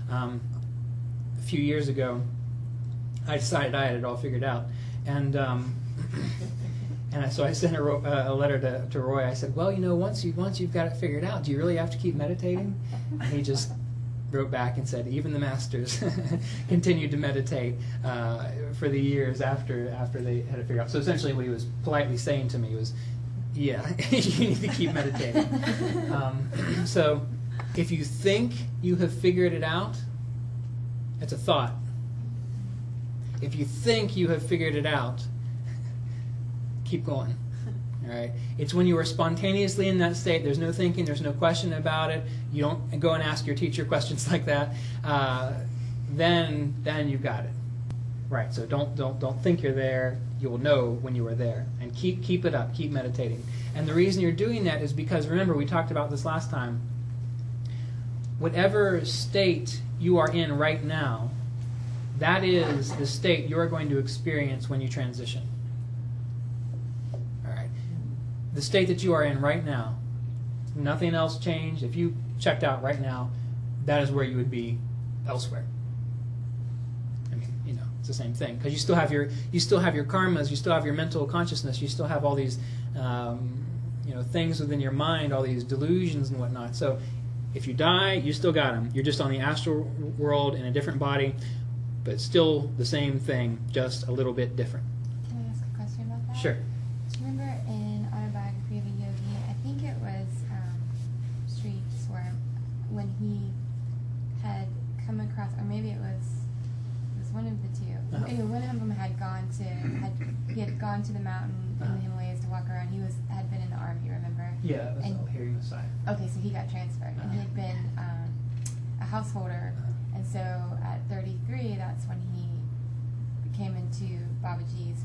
A few years ago, I decided I had it all figured out, and so I sent a letter to Roy. I said, well, once you've got it figured out, do you really have to keep meditating? And he just wrote back and said, even the masters continued to meditate for the years after they had it figured out. So essentially what he was politely saying to me was, yeah, you need to keep meditating. So if you think you have figured it out, it's a thought. If you think you have figured it out, keep going. All right. It's when you are spontaneously in that state. There's no thinking. There's no question about it. You don't go and ask your teacher questions like that. Then you've got it. Right. So don't think you're there. You will know when you are there. And keep it up. Keep meditating. And the reason you're doing that is because, remember, we talked about this last time. Whatever state you are in right now, that is the state you're going to experience when you transition. The state that you are in right now, nothing else changed. If you checked out right now, that is where you would be elsewhere. I mean, it's the same thing, because you still have your karmas, you still have your mental consciousness, you still have all these things within your mind, all these delusions and whatnot. So if you die, you still got them. You're just on the astral world in a different body, but still the same thing, just a little bit different. Can I ask a question about that? Sure. Do you remember in Autobiography of a Yogi, I think it was Streets, where when he had come across, or maybe it was one of the two. Uh-huh. Anyway, one of them had gone to the mountain in the Himalayas to walk around. He had been in the army, remember? Yeah, that's all here on the side. Okay, so he got transferred, and he had been a householder, and so at 33, that's when he came into Babaji's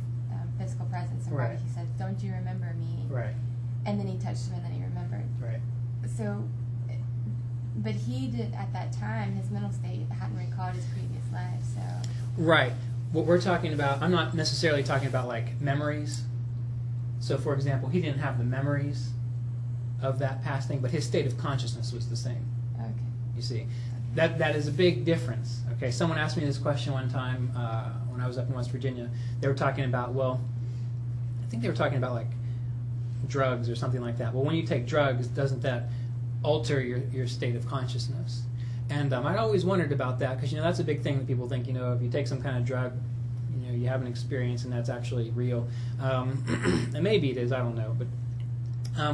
physical presence, and Right. Babaji said, "Don't you remember me?" Right. And then he touched him, and then he remembered. Right. So, but he did at that time. His mental state hadn't recalled his previous life, so. Right. What we're talking about, I'm not necessarily talking about like memories. So, for example, he didn't have the memories of that past thing, but his state of consciousness was the same. Okay. You see, that is a big difference. Okay. Someone asked me this question one time when I was up in West Virginia. They were talking about, I think they were talking about like drugs or something like that. Well, when you take drugs, doesn't that alter your state of consciousness? And I'd always wondered about that, because that's a big thing that people think. If you take some kind of drug, you have an experience, and that's actually real. And maybe it is, I don't know. But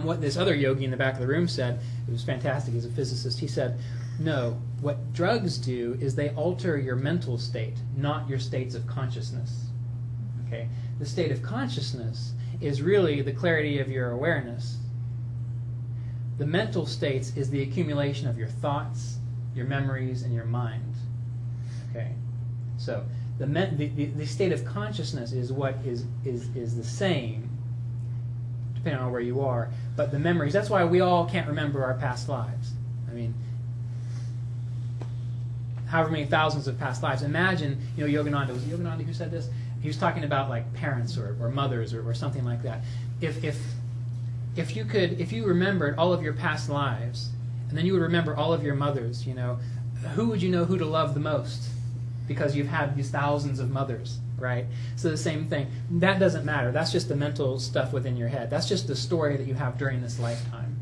what this other yogi in the back of the room said, it was fantastic. He's a physicist. He said, no, what drugs do is they alter your mental state, not your states of consciousness. Okay, the state of consciousness is really the clarity of your awareness. The mental states is the accumulation of your thoughts, your memories, and your mind. Okay, so the state of consciousness is what is the same, depending on where you are. But the memories, that's why we all can't remember our past lives. I mean, however many thousands of past lives. Imagine, Yogananda, was it Yogananda who said this? He was talking about like parents or mothers or something like that. If you remembered all of your past lives, and then you would remember all of your mothers, who would you know who to love the most? Because you've had these thousands of mothers, right? So the same thing. That doesn't matter. That's just the mental stuff within your head. That's just the story that you have during this lifetime.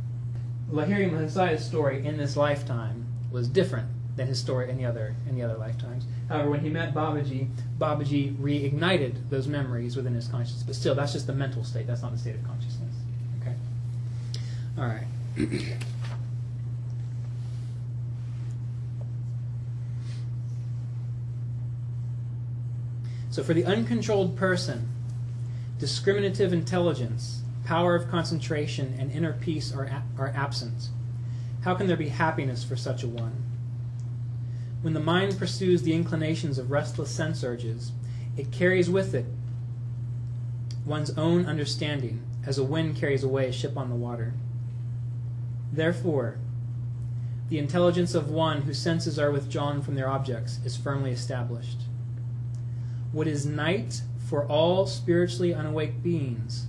Lahiri Mahasay's story in this lifetime was different than his story in the other lifetimes. However, when he met Babaji, Babaji reignited those memories within his consciousness. But still, that's just the mental state. That's not the state of consciousness. Okay? All right. So for the uncontrolled person, discriminative intelligence, power of concentration, and inner peace are absent. How can there be happiness for such a one? When the mind pursues the inclinations of restless sense urges, it carries with it one's own understanding, as a wind carries away a ship on the water. Therefore, the intelligence of one whose senses are withdrawn from their objects is firmly established. What is night for all spiritually unawake beings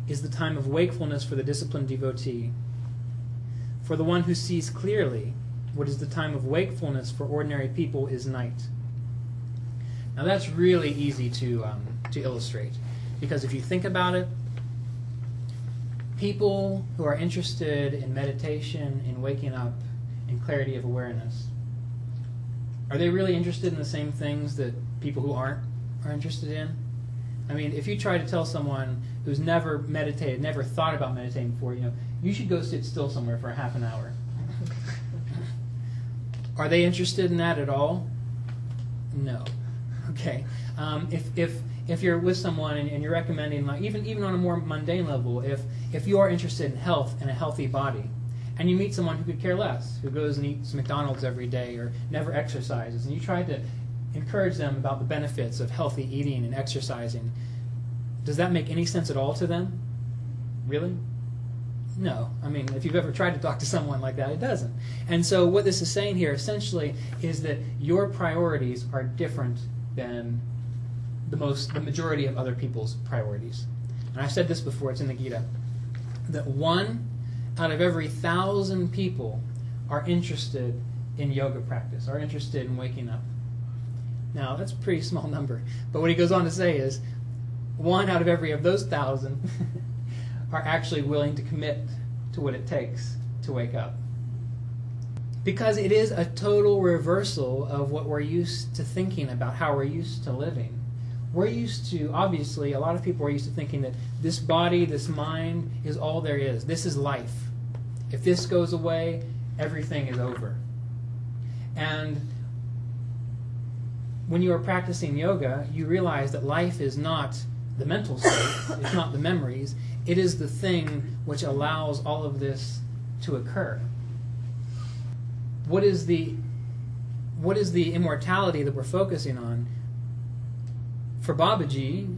is the time of wakefulness for the disciplined devotee. For the one who sees clearly, What is the time of wakefulness for ordinary people is night. Now that's really easy to illustrate, because if you think about it, people who are interested in meditation, in waking up, in clarity of awareness, are they really interested in the same things that people who aren't are interested in? I mean, if you try to tell someone who's never meditated, never thought about meditating before, you should go sit still somewhere for a half an hour. Are they interested in that at all? No. Okay. If you're with someone and you're recommending, like even on a more mundane level, if you are interested in health and a healthy body, and you meet someone who could care less, who goes and eats McDonald's every day or never exercises, and you try to encourage them about the benefits of healthy eating and exercising, does that make any sense at all to them? Really? No. I mean, if you've ever tried to talk to someone like that, it doesn't. And so what this is saying here essentially is that your priorities are different than the majority of other people's priorities. And I've said this before, it's in the Gita, that 1 out of every 1,000 people are interested in yoga practice, are interested in waking up. Now, that's a pretty small number. But what he goes on to say is 1 out of every of those 1,000 are actually willing to commit to what it takes to wake up. Because it is a total reversal of what we're used to thinking about, how we're used to living. We're used to, obviously, a lot of people are used to thinking that this body, this mind, is all there is. This is life. If this goes away, everything is over. And when you are practicing yoga, you realize that life is not the mental state, it's not the memories, it is the thing which allows all of this to occur. What is the immortality that we're focusing on? For Babaji,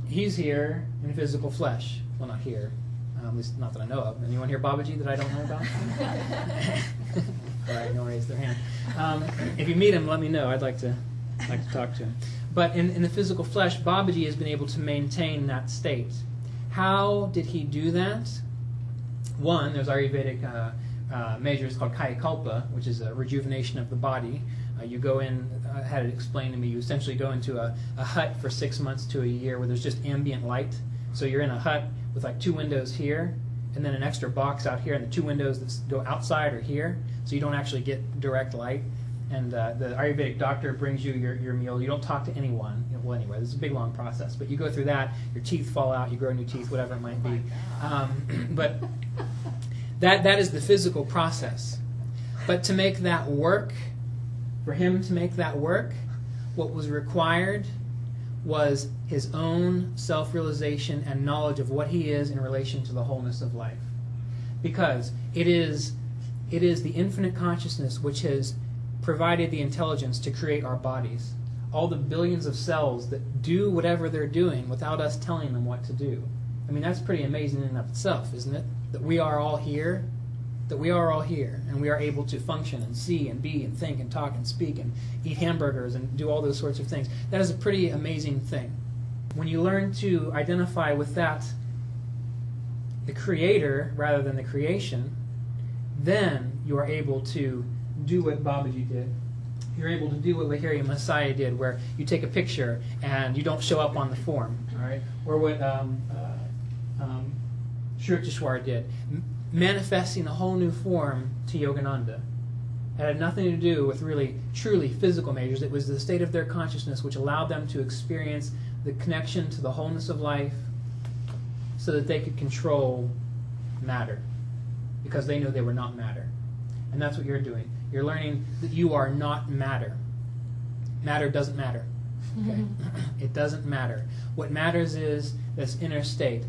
he's here in physical flesh. Well, not here. At least not that I know of. Anyone here Babaji that I don't know about? All right, no one raised their hand. If you meet him, let me know. I'd like to talk to him. But in the physical flesh, Babaji has been able to maintain that state. How did he do that? One, there's Ayurvedic measures called Kaya Kalpa, which is a rejuvenation of the body. You go in, had it explained to me, you essentially go into a hut for 6 months to a year where there's just ambient light. So you're in a hut with like 2 windows here, and then an extra box out here, and the 2 windows that go outside are here, so you don't actually get direct light. And the Ayurvedic doctor brings you your meal. You don't talk to anyone. Well, anyway, this is a big, long process. But you go through that, your teeth fall out, you grow new teeth, whatever it might be. But that is the physical process. But to make that work, for him to make that work, what was required was his own self-realization and knowledge of what he is in relation to the wholeness of life. Because it is the infinite consciousness which has provided the intelligence to create our bodies. All the billions of cells that do whatever they're doing without us telling them what to do. I mean, that's pretty amazing in and of itself, isn't it? That we are all here, and we are able to function and see and be and think and talk and speak and eat hamburgers and do all those sorts of things. That is a pretty amazing thing. When you learn to identify with that, the creator rather than the creation, then you are able to do what Babaji did. You're able to do what Lahiri Messiah did, where you take a picture and you don't show up on the form, all right? Or what Sri Yukteswar did, manifesting a whole new form to Yogananda. It had nothing to do with really, truly physical measures. It was the state of their consciousness which allowed them to experience the connection to the wholeness of life so that they could control matter, because they knew they were not matter. And that's what you're doing. You're learning that you are not matter. Matter doesn't matter. Okay? It doesn't matter. What matters is this inner state.